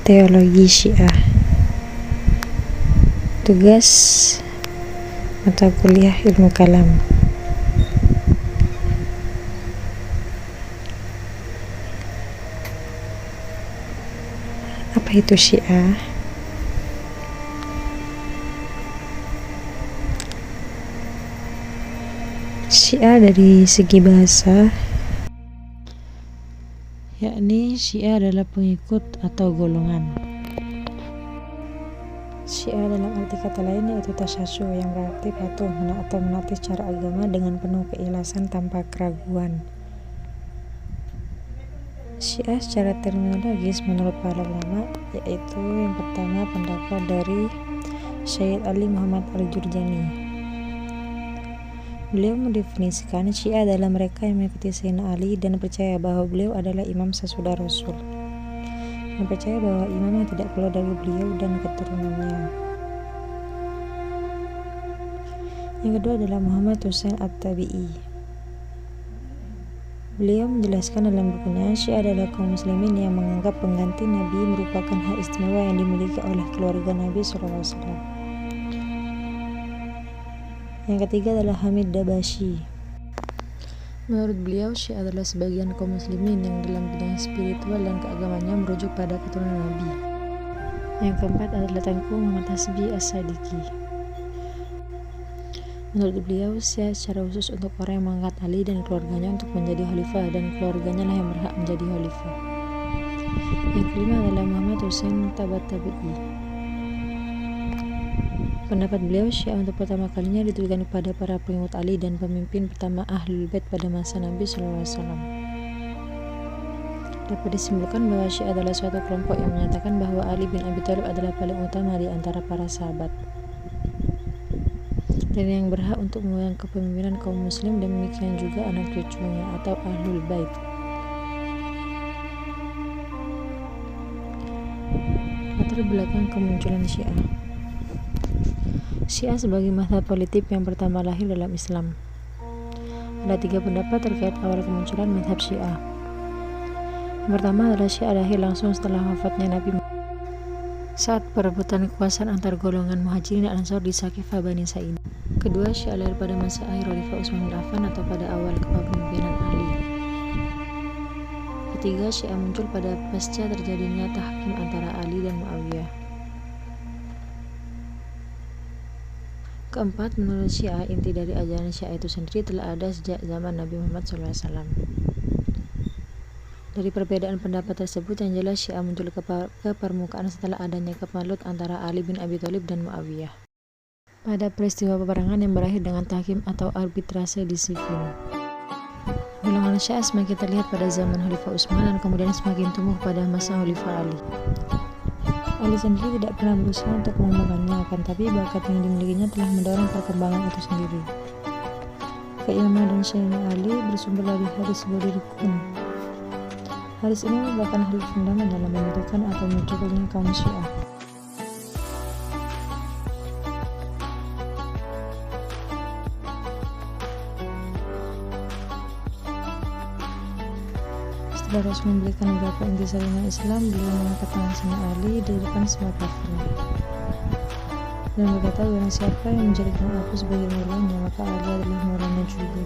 Teologi Syiah. Tugas mata kuliah ilmu kalam. Apa itu Syiah? Syiah dari segi bahasa, yakni Syiah adalah pengikut atau golongan. Syiah dalam arti kata lain yaitu tasyasyu, yang berarti patuh atau menaati secara agama dengan penuh keikhlasan tanpa keraguan. Syiah secara terminologis menurut para ulama yaitu yang pertama pendapat dari Syekh Ali Muhammad Al-Jurjani. Beliau mendefinisikan Syiah adalah mereka yang mengikuti Sayyidina Ali dan percaya bahwa beliau adalah imam sesudah Rasul, dan percaya bahwa imam yang tidak keluar dari beliau dan keturunannya. Yang kedua adalah Muhammad Husain At-Tabi'i. Beliau menjelaskan dalam bukunya, Syiah adalah kaum muslimin yang menganggap pengganti Nabi merupakan hak istimewa yang dimiliki oleh keluarga Nabi SAW. Yang ketiga adalah Hamid Dabashi. Menurut beliau, Syiah adalah sebagian kaum muslimin yang dalam bidang spiritual dan keagamannya merujuk pada keturunan Nabi. Yang keempat adalah Tengku Muhammad Hasbi As-Sadiqi. Menurut beliau, Syiah secara khusus untuk orang yang mengangkat Ali dan keluarganya untuk menjadi khalifah, dan keluarganya lah yang berhak menjadi khalifah. Yang kelima adalah Muhammad Husain Tabat-Tabi'i. Pendapat beliau, Syiah untuk pertama kalinya ditujukan kepada para pengikut Ali dan pemimpin pertama Ahlul Bait pada masa Nabi SAW. Dapat disimpulkan bahwa Syiah adalah suatu kelompok yang menyatakan bahwa Ali bin Abi Thalib adalah paling utama di antara para sahabat, dan yang berhak untuk memegang kepemimpinan kaum muslim, dan demikian juga anak cucunya atau Ahlul Bait. Latar belakang kemunculan Syiah. Syiah sebagai mazhab politik yang pertama lahir dalam Islam. Ada 3 pendapat terkait awal kemunculan mazhab Syiah. Yang pertama adalah Syiah lahir langsung setelah wafatnya Nabi saat perebutan kekuasaan antar golongan Muhajirin dan Ansor di Saqifah Bani Sa'id. Kedua, Syiah lahir pada masa akhir Khalifah Utsman bin Affan atau pada awal kepemimpinan Ali. Ketiga, Syiah muncul pada pasca terjadinya tahkim antara Ali dan Muawiyah. Keempat, menurut Syiah, inti dari ajaran Syiah itu sendiri telah ada sejak zaman Nabi Muhammad SAW. Dari perbedaan pendapat tersebut, yang jelas Syiah muncul ke permukaan setelah adanya kepalut antara Ali bin Abi Thalib dan Muawiyah pada peristiwa peperangan yang berakhir dengan tahkim atau arbitrase di Siffin. Golongan Syiah semakin terlihat pada zaman Khalifah Utsman dan kemudian semakin tumbuh pada masa Khalifah Ali. Ali sendiri tidak pernah berusaha untuk mengembangkannya, akan tapi bakat yang dimilikinya telah mendorong perkembangan itu sendiri. Keilmuan dan Sayyidina Ali bersumber dari hadis Budairikun. Hadis ini merupakan hadis fundamental dalam membentukkan atau munculnya kaum Syiah. Setelah Rasul memberikan beberapa inti salinan Islam, beliau mengangkat tangan Sayyidina Ali didirikan sebagai kafir dan berkata, barang siapa yang menjadikan aku sebagai mulanya, maka Ali adalah mulanya juga.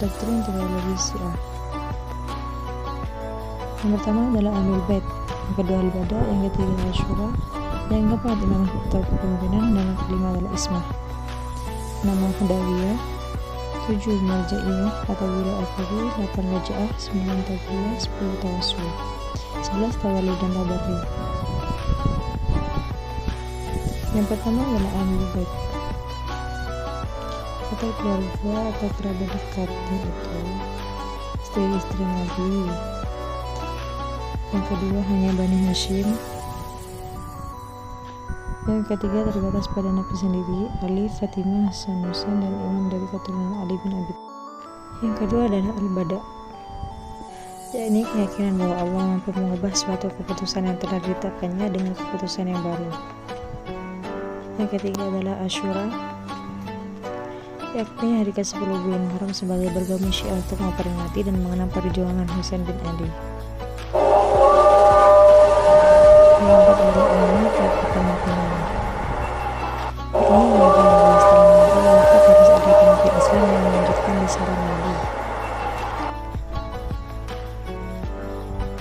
Doktrin teologi Syiah. Yang pertama adalah Ahlul Bait, yang kedua Al-Bada, yang ketiga Asyura, yang keempat imam atau kepemimpinan, dan yang kelima adalah Ismah. 6 Hudawiyah, 7 Marja'iyah atau Wilayah Al-Fadhi, 8 Raja'ah, 9 Taqiyah, 10 Tawassul, 11 Tawali dan Tabarri. Yang pertama adalah Ahlul Bait atau keluarga atau kerabat dekat, yaitu istri-istri Nabi. Yang kedua hanya Bani Hashim. Yang ketiga terbatas pada Nabi sendiri, Ali, Fatimah, Hasan, Husain, dan imam dari keturunan Ali bin Abi. Yang kedua adalah Al-Bada, yakni keyakinan bahwa Allah mampu mengubah suatu keputusan yang telah ditetapkannya dengan keputusan yang baru. Yang ketiga adalah Asyura, yakni hari ke-10 bulan Muharram sebagai bergabung Syiah untuk memperingati dan mengenang perjuangan Husain bin Ali.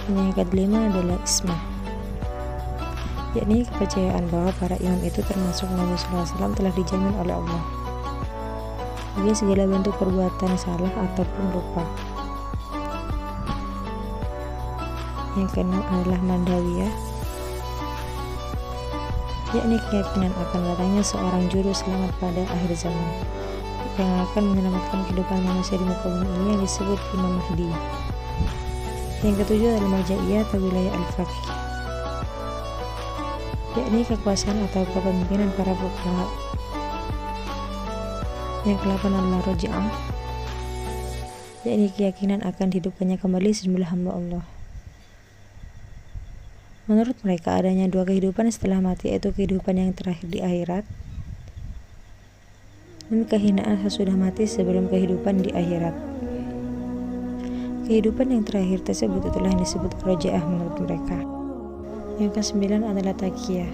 Dan yang kelima adalah ismah, yakni kepercayaan bahwa para imam itu termasuk Nabi SAW telah dijamin oleh Allah dari segala bentuk perbuatan salah ataupun lupa. Yang keenam adalah mandawiyah, yakni keyakinan akan datangnya seorang juru selamat pada akhir zaman yang akan menyelamatkan kehidupan manusia di muka bumi ini, yang disebut Imam Mahdi. Yang ketujuh adalah marja'iyah atau wilayah al-faqih, yakni kekuasaan atau kepemimpinan para fuqaha. Yang ke-8 adalah roji'ah, yakni keyakinan akan hidupkannya kembali sejumlah hamba Allah. Menurut mereka adanya dua kehidupan setelah mati, yaitu kehidupan yang terakhir di akhirat dan kehinaan sesudah mati sebelum kehidupan di akhirat. Kehidupan yang terakhir tersebut itulah yang disebut roji'ah menurut mereka. Yang ke-9 adalah taqiyah,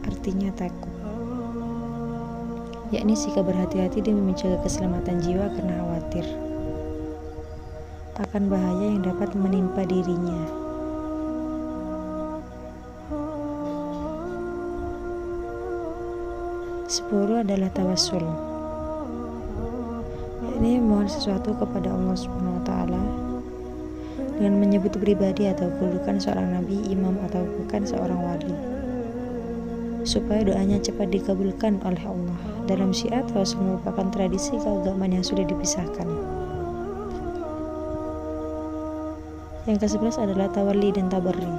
artinya takut, yakni sikap berhati-hati demi menjaga keselamatan jiwa karena khawatir akan bahaya yang dapat menimpa dirinya. Sepuluh adalah tawassul, yakni mohon sesuatu kepada Allah Subhanahu wa Ta'ala dengan menyebut pribadi atau kedudukan seorang nabi, imam, atau bukan seorang wali, supaya doanya cepat dikabulkan oleh Allah. Dalam Syiah, tawassul merupakan tradisi keagamaan yang sudah dipisahkan. Yang ke-11 adalah tawalli dan tabarri.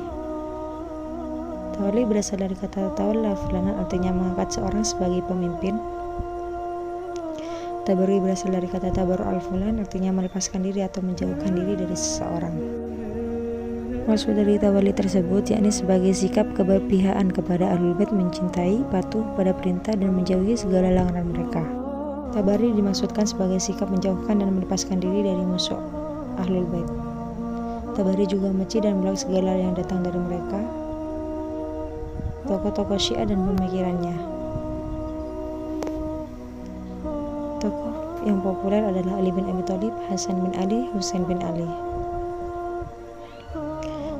Tawalli berasal dari kata tawalla fulanan, artinya mengangkat seorang sebagai pemimpin. Tabarri berasal dari kata tabarru al-fulan, artinya melepaskan diri atau menjauhkan diri dari seseorang. Maksud dari tawalli tersebut yakni sebagai sikap keberpihakan kepada Ahlul Bait, mencintai, patuh pada perintah dan menjauhi segala larangan mereka. Tabarri dimaksudkan sebagai sikap menjauhkan dan melepaskan diri dari musuh Ahlul Bait. Tabarri juga membenci dan menolak segala yang datang dari mereka, tokoh-tokoh Syiah dan pemikirannya. Tokoh yang populer adalah Ali bin Abi Thalib, Hasan bin Ali, Husain bin Ali.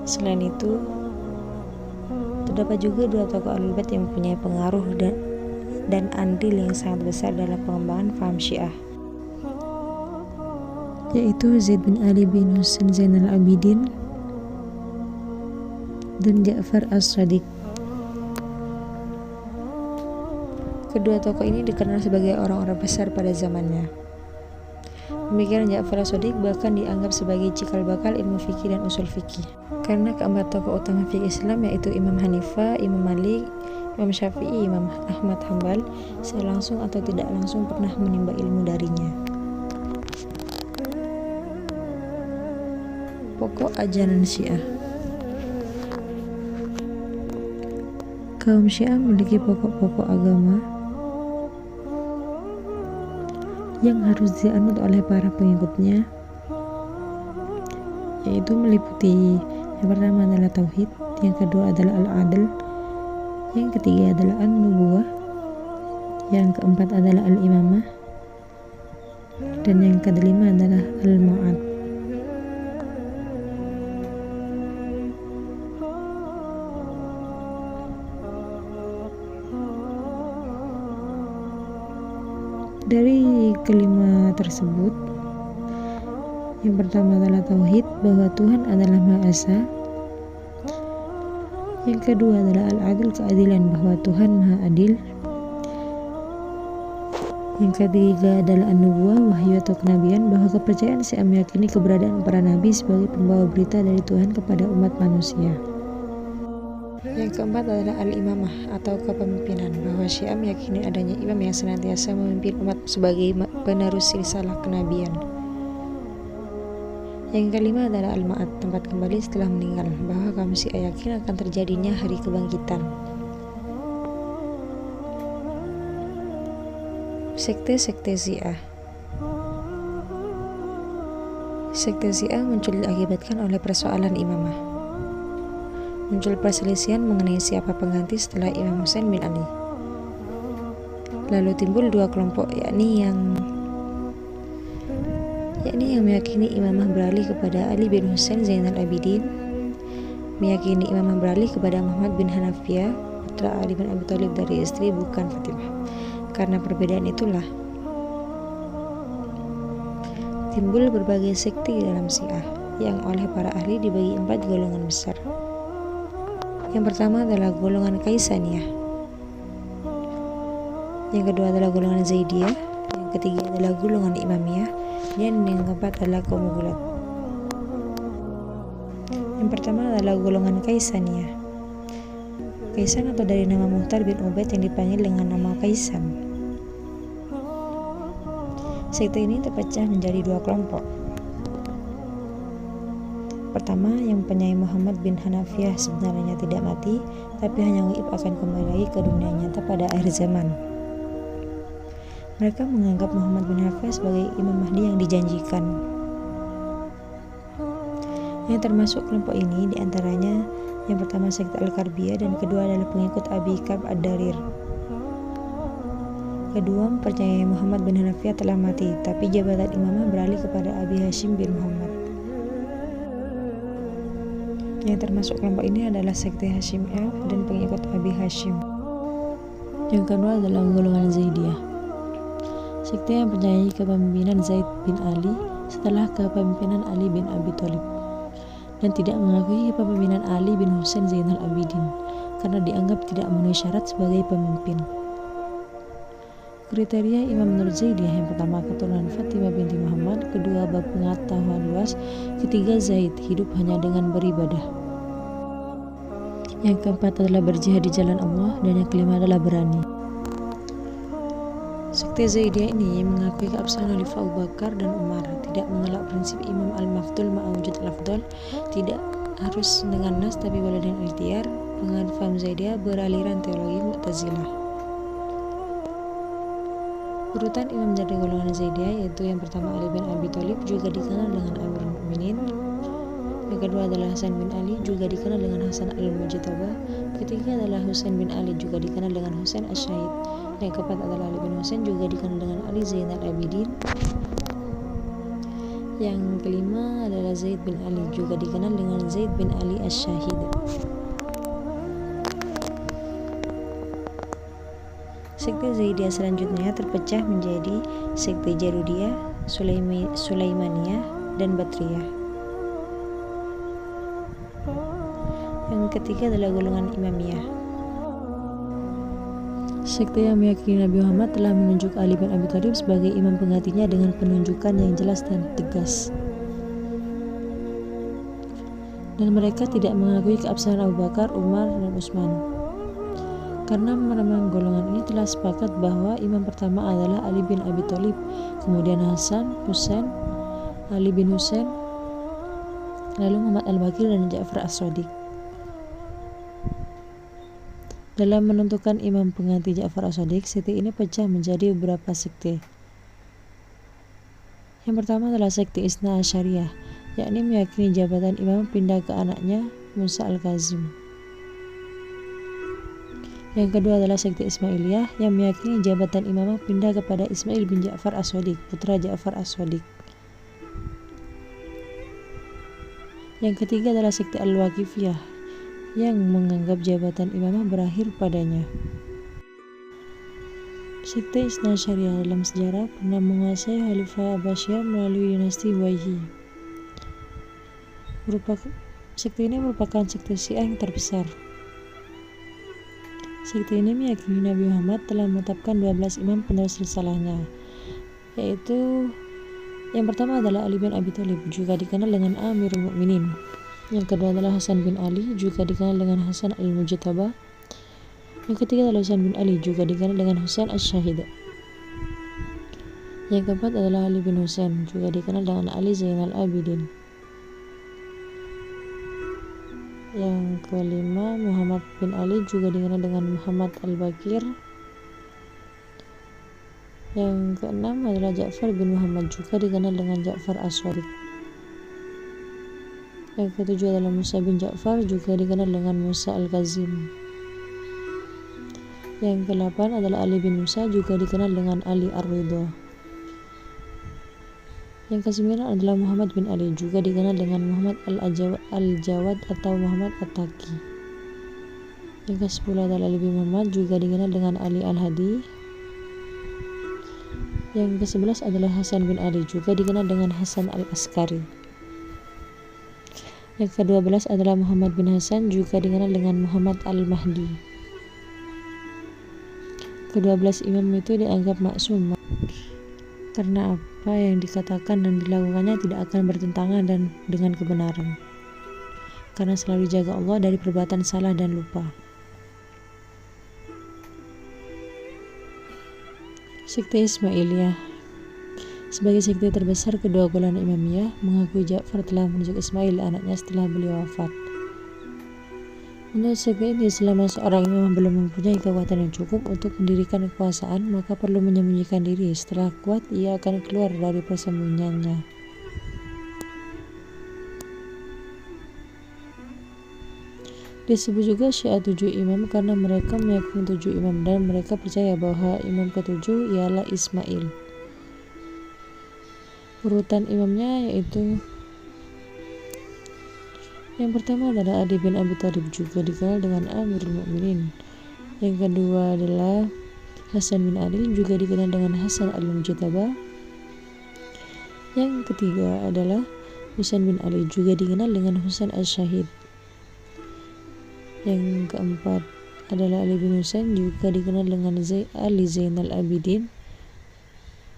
Selain itu, terdapat juga dua tokoh Ahlul Bait yang mempunyai pengaruh dan andil yang sangat besar dalam pengembangan paham Syiah, yaitu Zaid bin Ali bin Husain Zainal Abidin dan Ja'far as-Shadiq. Kedua tokoh ini dikenal sebagai orang-orang besar pada zamannya. Pemikiran Ja'far as-Shadiq bahkan dianggap sebagai cikal bakal ilmu fikih dan usul fikih, karena keempat tokoh utama fikih Islam yaitu Imam Hanifah, Imam Malik, Imam Syafi'i, Imam Ahmad Hambal secara langsung atau tidak langsung pernah menimba ilmu darinya. Pokok ajaran Syiah. Kaum Syiah memiliki pokok-pokok agama yang harus dianut oleh para pengikutnya, yaitu meliputi yang pertama adalah tauhid, yang kedua adalah al-adl, yang ketiga adalah an-nubuwah, yang keempat adalah al-imamah, dan yang kelima adalah al-mu'ad. Dari kelima tersebut, yang pertama adalah tauhid, bahwa Tuhan adalah Maha Esa. Yang kedua adalah al-adil, keadilan, bahwa Tuhan Maha Adil. Yang ketiga adalah an-nubuwah, wahyu atau kenabian, bahwa kepercayaan Syiah meyakini keberadaan para nabi sebagai pembawa berita dari Tuhan kepada umat manusia. Yang keempat adalah al-imamah atau kepemimpinan, bahwa Syiah meyakini adanya imam yang senantiasa memimpin umat sebagai penerus risalah kenabian. Yang kelima adalah al-ma'ad, tempat kembali setelah meninggal, bahwa kaum Syiah yakin akan terjadinya hari kebangkitan. Sekte-sekte Syiah. Sekte Syiah muncul diakibatkan oleh persoalan imamah. Muncul perselisihan mengenai siapa pengganti setelah Imam Husain bin Ali. Lalu timbul dua kelompok, yakni yakni yang meyakini imamah beralih kepada Ali bin Husain Zainal Abidin, meyakini imamah beralih kepada Muhammad bin Hanafiyah putra Ali bin Abi Thalib dari istri bukan Fatimah. Karena perbedaan itulah timbul berbagai sekte dalam Syiah yang oleh para ahli dibagi 4 golongan besar. Yang pertama adalah golongan Kaisaniyah, yang kedua adalah golongan Zaidiyah, yang ketiga adalah golongan Imamiyah, dan yang keempat adalah kaum Gulat. Yang pertama adalah golongan Kaisaniyah. Kaisan atau dari nama Muhtar bin Ubaid yang dipanggil dengan nama Kaisan. Sekte ini terpecah menjadi 2 kelompok. Pertama, yang penyai Muhammad bin Hanafiyah sebenarnya tidak mati, tapi hanya gaib akan kembali lagi ke dunia nyata pada akhir zaman. Mereka menganggap Muhammad bin Hanafiyah sebagai Imam Mahdi yang dijanjikan. Yang termasuk kelompok ini diantaranya yang pertama sekte Al-Karbiyah dan kedua adalah pengikut Abi Ka'b Ad-Darir. Kedua mempercayai Muhammad bin Hanafiyah telah mati, tapi jabatan imamah beralih kepada Abi Hashim bin Muhammad. Yang termasuk kelompok ini adalah sekte Hashimiyah dan pengikut Abi Hashim. Yang kedua adalah golongan Zaidiyah. Sekte yang percaya kepemimpinan Zaid bin Ali setelah kepemimpinan Ali bin Abi Thalib dan tidak mengakui kepemimpinan Ali bin Husain Zainal Abidin karena dianggap tidak memenuhi syarat sebagai pemimpin. Kriteria imam menurut Zaidiyah yang pertama keturunan Fatimah binti Muhammad, kedua berpengetahuan luas, ketiga Zaid hidup hanya dengan beribadah. Yang keempat adalah berjihad di jalan Allah, dan yang kelima adalah berani. Sekte Zaidiyah ini mengakui keabsahan Khalifah Abu Bakar dan Umar, tidak menolak prinsip Imam Al-Mafdul ma'awujud al-Afdal, tidak harus dengan nas tapi boleh dengan ikhtiar. Penganut faham Zaidiyah beraliran teologi Mu'tazilah. Urutan imam dari golongan Zaidiyah yaitu yang pertama Ali bin Abi Thalib, juga dikenal dengan Amirul Mukminin. Yang kedua adalah Hasan bin Ali, juga dikenal dengan Hasan al-Mujtaba. Ketiga adalah Husain bin Ali, juga dikenal dengan Husain Asy-Syahid. Yang keempat adalah Ali bin Husain, juga dikenal dengan Ali Zainal Abidin. Yang kelima adalah Zaid bin Ali, juga dikenal dengan Zaid bin Ali Asy-Syahid. Sekte Zaidiyah selanjutnya terpecah menjadi sekte Jarudiyah, Sulaimaniyah, dan Batriyah. Yang ketiga adalah golongan Imamiyah. Sekte yang meyakini Nabi Muhammad telah menunjuk Ali bin Abi Thalib sebagai imam penggantinya dengan penunjukan yang jelas dan tegas. Dan mereka tidak mengakui keabsahan Abu Bakar, Umar, dan Utsman. Karena meremang golongan ini telah sepakat bahwa imam pertama adalah Ali bin Abi Thalib, kemudian Hasan, Husain, Ali bin Husain, lalu Muhammad Al-Baqir dan Ja'far As-Shadiq. Dalam menentukan imam pengganti Ja'far As-Shadiq, sekte ini pecah menjadi beberapa sekte. Yang pertama adalah sekte Isna Asyariyah, yakni meyakini jabatan imam pindah ke anaknya Musa Al-Kazim. Yang kedua adalah sekte Ismailiyah yang meyakini jabatan imamah pindah kepada Ismail bin Ja'far As-Shadiq, putra Ja'far As-Shadiq. Yang ketiga adalah sekte Al-Waqifiyah yang menganggap jabatan imamah berakhir padanya. Sekte Isna Asyariyah dalam sejarah pernah menguasai Khalifah Abbasiyah melalui dinasti Uwaihi. Sekte ini merupakan sekte Syiah yang terbesar. Sekte ini meyakini Nabi Muhammad telah menetapkan 12 imam penerus risalahnya, yaitu yang pertama adalah Ali bin Abi Thalib, juga dikenal dengan Amirul Mukminin. Yang kedua adalah Hasan bin Ali, juga dikenal dengan Hasan al-Mujtaba. Yang ketiga adalah Husain bin Ali, juga dikenal dengan Husain Asy-Syahid. Yang keempat adalah Ali bin Husain, juga dikenal dengan Ali Zainal Abidin. Yang kelima Muhammad bin Ali, juga dikenal dengan Muhammad Al-Baqir. Yang keenam adalah Ja'far bin Muhammad, juga dikenal dengan Ja'far As-Shadiq. Yang ketujuh adalah Musa bin Ja'far, juga dikenal dengan Musa Al-Kazim. Yang kedelapan adalah Ali bin Musa, juga dikenal dengan Ali Ar-Ridha. Yang ke-9 adalah Muhammad bin Ali, juga dikenal dengan Muhammad Al-Jawad atau Muhammad At-Taqi. Yang ke-10 adalah Ali bin Muhammad, juga dikenal dengan Ali Al-Hadi. Yang ke-11 adalah Hasan bin Ali, juga dikenal dengan Hasan Al-Askari. Yang ke-12 adalah Muhammad bin Hasan, juga dikenal dengan Muhammad Al-Mahdi. Ke-12 imam itu dianggap maksum karena apa yang dikatakan dan dilakukannya tidak akan bertentangan dengan kebenaran, karena selalu dijaga Allah dari perbuatan salah dan lupa. Sekte Ismailiyah. Sebagai sekte terbesar kedua golongan Imamiyah, mengakui Ja'far telah menunjuk Ismail anaknya setelah beliau wafat. Menurut sekte ini, selama seorang imam belum mempunyai kekuatan yang cukup untuk mendirikan kekuasaan, maka perlu menyembunyikan diri. Setelah kuat, ia akan keluar dari persembunyiannya. Disebut juga Syiah 7 imam karena mereka meyakini 7 imam dan mereka percaya bahwa imam ke-7 ialah Ismail. Urutan imamnya yaitu yang pertama adalah Ali bin Abi Thalib, juga dikenal dengan Amirul Mukminin. Yang kedua adalah Hasan bin Ali, juga dikenal dengan Hasan al-Mujtaba. Yang ketiga adalah Husain bin Ali, juga dikenal dengan Husain al-Syahid. Yang keempat adalah Ali bin Husain, juga dikenal dengan Ali Zainal Abidin.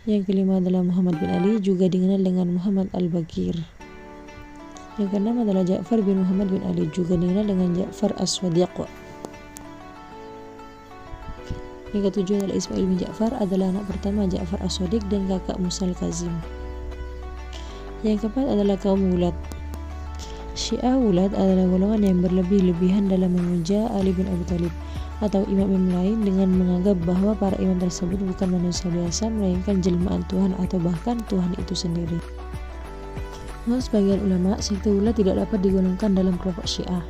Yang kelima adalah Muhammad bin Ali, juga dikenal dengan Muhammad al-Baqir. Yang keenam adalah Ja'far bin Muhammad bin Ali, juga dikenal dengan Ja'far As-Sadiq. Yang ketujuh adalah Ismail bin Ja'far, adalah anak pertama Ja'far As-Sadiq dan kakak Musa al-Kazim. Yang keempat adalah kaum Wulad. Syiah Wulad adalah golongan yang berlebih-lebihan dalam memuja Ali bin Abi Thalib atau imam-imam lain dengan menganggap bahwa para imam tersebut bukan manusia biasa, melainkan jelmaan Tuhan atau bahkan Tuhan itu sendiri. Menurut sebagian ulama, sekte Wulad tidak dapat digolongkan dalam kelompok Syiah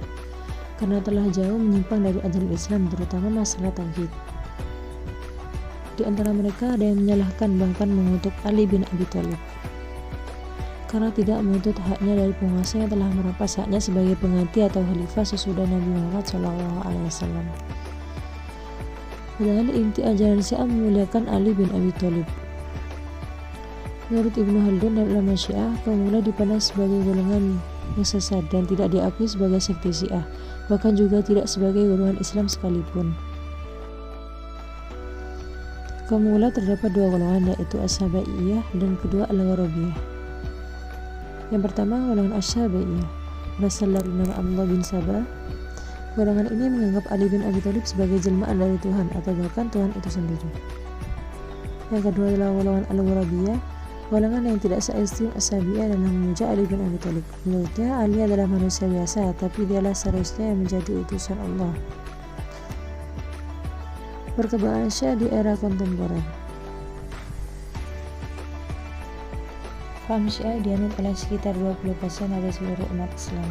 karena telah jauh menyimpang dari ajaran Islam, terutama masalah tauhid. Di antara mereka ada yang menyalahkan bahkan mengutuk Ali bin Abi Thalib karena tidak menuntut haknya dari penguasa yang telah merampas haknya sebagai pengganti atau khalifah sesudah Nabi Muhammad SAW. Padahal inti ajaran Syiah memuliakan Ali bin Abi Thalib. Menurut Ibnu Khaldun dan ulama Syiah, kaum Wulad dipandang sebagai golongan yang sesat dan tidak diakui sebagai sekte Syiah, bahkan juga tidak sebagai golongan Islam sekalipun. Kaum Wulad terdapat dua golongan, yaitu As-Sabaiyah dan kedua Al-Gharabiyah. Yang pertama, golongan As-Sabaiyah berasal dari nama Abdullah bin Sabah. Golongan ini menganggap Ali bin Abi Thalib sebagai jelmaan dari Tuhan atau bahkan Tuhan itu sendiri. Yang kedua adalah golongan Al-Gharabiyah, golongan yang tidak se-ekstrim As-Sabaiyah dalam memuja Ali bin Abi Thalib. Menurutnya Ali adalah manusia biasa, tapi dialah seharusnya yang menjadi utusan Allah. Perkembangan Syiah di era kontemporer. Paham Syiah dianut oleh sekitar 20% dari seluruh umat Islam.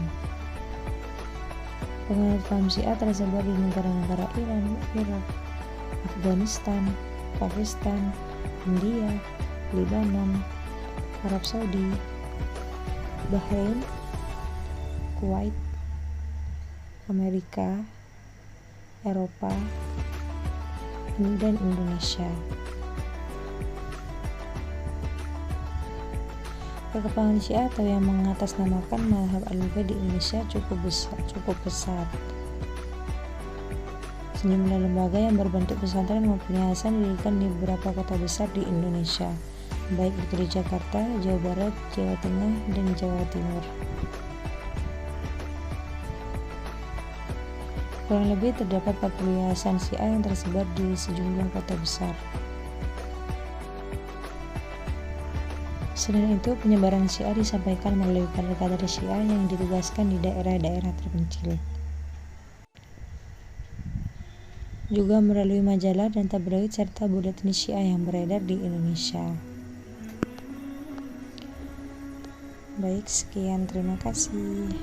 Penganut paham Syiah tersebar di negara-negara Iran, Irak, Afghanistan, Pakistan, India, Lebanon, Arab Saudi, Bahrain, Kuwait, Amerika, Eropa, dan Indonesia. Perkembangan Syiah atau yang mengatasnamakan mazhab Al-Wahabiyah di Indonesia cukup besar. Sejumlah lembaga yang berbentuk pesantren maupun yayasan didirikan di beberapa kota besar di Indonesia, baik itu di Jakarta, Jawa Barat, Jawa Tengah, dan Jawa Timur. Kurang lebih terdapat 40 yayasan Syiah yang tersebar di sejumlah kota besar. Selain itu, penyebaran Syiah disampaikan melalui kader-kader Syiah yang ditugaskan di daerah-daerah terpencil. Juga melalui majalah dan tabloid serta buletin Syiah yang beredar di Indonesia. Baik, sekian, terima kasih.